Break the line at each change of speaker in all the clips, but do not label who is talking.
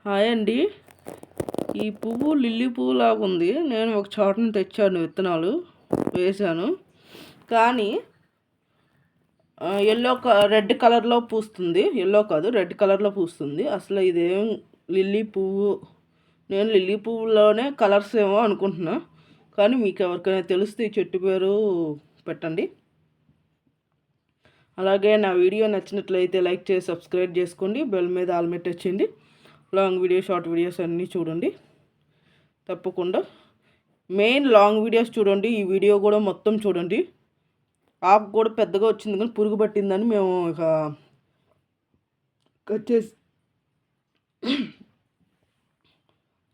Hi అండి. ఈ పువ్వు లిల్లీ పువ్వు లాగా ఉంది. నేను ఒక చోటని తెచ్చాను, విత్తనాలు వేశాను. కానీ రెడ్ కలర్లో పూస్తుంది. ఎల్లో కాదు, రెడ్ కలర్లో పూస్తుంది. అసలు ఇదేం లిల్లీ పువ్వు? నేను లిల్లీ పువ్వులోనే కలర్స్ ఏమో అనుకుంటున్నా. కానీ మీకు ఎవరికైనా తెలిస్తే ఈ చెట్టు పేరు పెట్టండి. అలాగే నా వీడియో నచ్చినట్లయితే లైక్ చేసి సబ్స్క్రైబ్ చేసుకోండి. బెల్ మీద ఆల్ వచ్చేయండి. లాంగ్ వీడియో, షార్ట్ వీడియోస్ అన్నీ చూడండి తప్పకుండా. మెయిన్ లాంగ్ వీడియోస్ చూడండి. ఈ వీడియో కూడా మొత్తం చూడండి. ఆకు కూడా పెద్దగా వచ్చింది కానీ పురుగు పట్టిందని మేము ఇక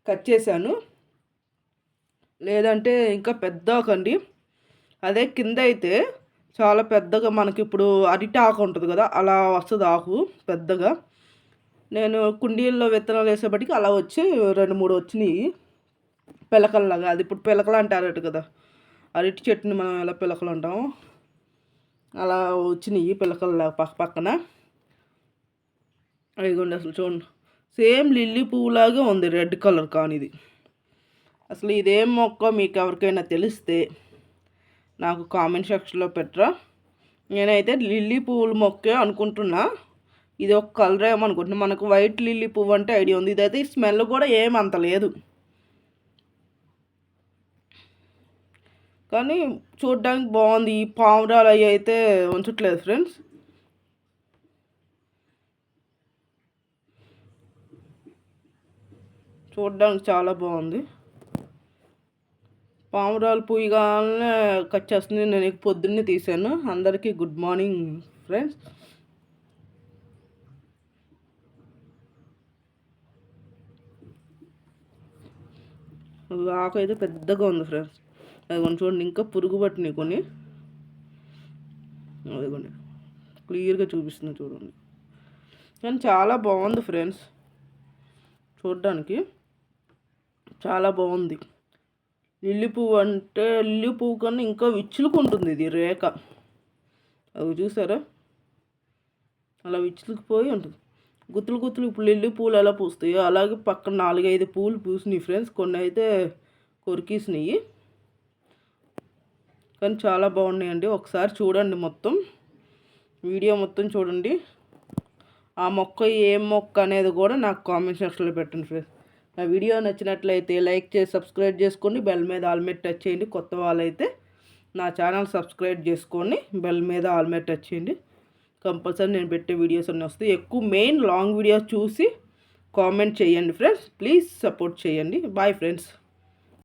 కట్ చేశాను. లేదంటే ఇంకా పెద్ద ఆకండి. అదే కింద అయితే చాలా పెద్దగా మనకి ఇప్పుడు అరిటి ఆకు ఉంటుంది కదా, అలా వస్తుంది ఆకు పెద్దగా. నేను కుండీల్లో విత్తనాలు వేసేపటికి అలా వచ్చి 2-3 వచ్చినాయి పిలకల్లాగా. అది ఇప్పుడు పిలకలు అంటారట కదా, అరటి చెట్టుని మనం ఎలా పిలకలు అంటాము అలా వచ్చినాయి పిలకల్లా పక్కన. అదిగోండి, అసలు చూడండి, సేమ్ లిల్లీ పువ్వులాగే ఉంది, రెడ్ కలర్. కానీ ఇది అసలు ఇదేం మొక్క మీకు ఎవరికైనా తెలిస్తే నాకు కామెంట్ సెక్షన్లో పెట్టరా. నేనైతే లిల్లీ పువ్వుల మొక్కే అనుకుంటున్నా. ఇది ఒక కలర్ ఏమనుకుంటున్నా. మనకు వైట్ లిల్లీ పువ్వు అంటే ఐడియా ఉంది. ఇదైతే స్మెల్ కూడా ఏమంత లేదు, కానీ చూడడానికి బాగుంది. ఈ పావురాలు అవి అయితే ఉంచట్లేదు ఫ్రెండ్స్. చూడడానికి చాలా బాగుంది. పావురాలు పూయగానే కట్ చేస్తుంది. నేను పొద్దున్నే తీసాను. అందరికీ గుడ్ మార్నింగ్ ఫ్రెండ్స్. ఆకు అయితే పెద్దగా ఉంది ఫ్రెండ్స్. అది కొన్ని చూడండి, ఇంకా పురుగు పట్టినాయి కొన్ని. అదిగోండి, క్లియర్గా చూపిస్తుంది చూడండి. కానీ చాలా బాగుంది ఫ్రెండ్స్, చూడడానికి చాలా బాగుంది. లిల్లీ పువ్వు అంటే లిల్లీ పువ్వు కన్నా ఇంకా విచ్చులుకుంటుంది ఇది రేఖ. అవి చూసారా, అలా విచ్చులుకుపోయి ఉంటుంది. గుత్తులు గుత్తులు ఇప్పుడు లిల్లీ పూలు ఎలా పూస్తాయో అలాగే పక్కన 4-5 పూలు పూసినాయి ఫ్రెండ్స్. కొన్ని అయితే కొరికేసినాయి, కానీ చాలా బాగున్నాయండి. ఒకసారి చూడండి, మొత్తం వీడియో మొత్తం చూడండి. ఆ మొక్క ఏం మొక్క అనేది కూడా నాకు కామెంట్ సెక్షన్లో పెట్టండి ఫ్రెండ్స్. నా వీడియో నచ్చినట్లయితే లైక్ చేసి సబ్స్క్రైబ్ చేసుకోండి. బెల్ మీద ఆల్ మీద టచ్ చేయండి. కొత్త వాళ్ళైతే నా ఛానల్ సబ్స్క్రైబ్ చేసుకొని బెల్ మీద ఆల్ మీద టచ్ చేయండి. కంపల్సరీ నేను పెట్టే వీడియోస్ అన్నీ వస్తాయి. ఎక్కువ మెయిన్ లాంగ్ వీడియోస్ చూసి కామెంట్ చేయండి ఫ్రెండ్స్. ప్లీజ్ సపోర్ట్ చేయండి. Bye friends.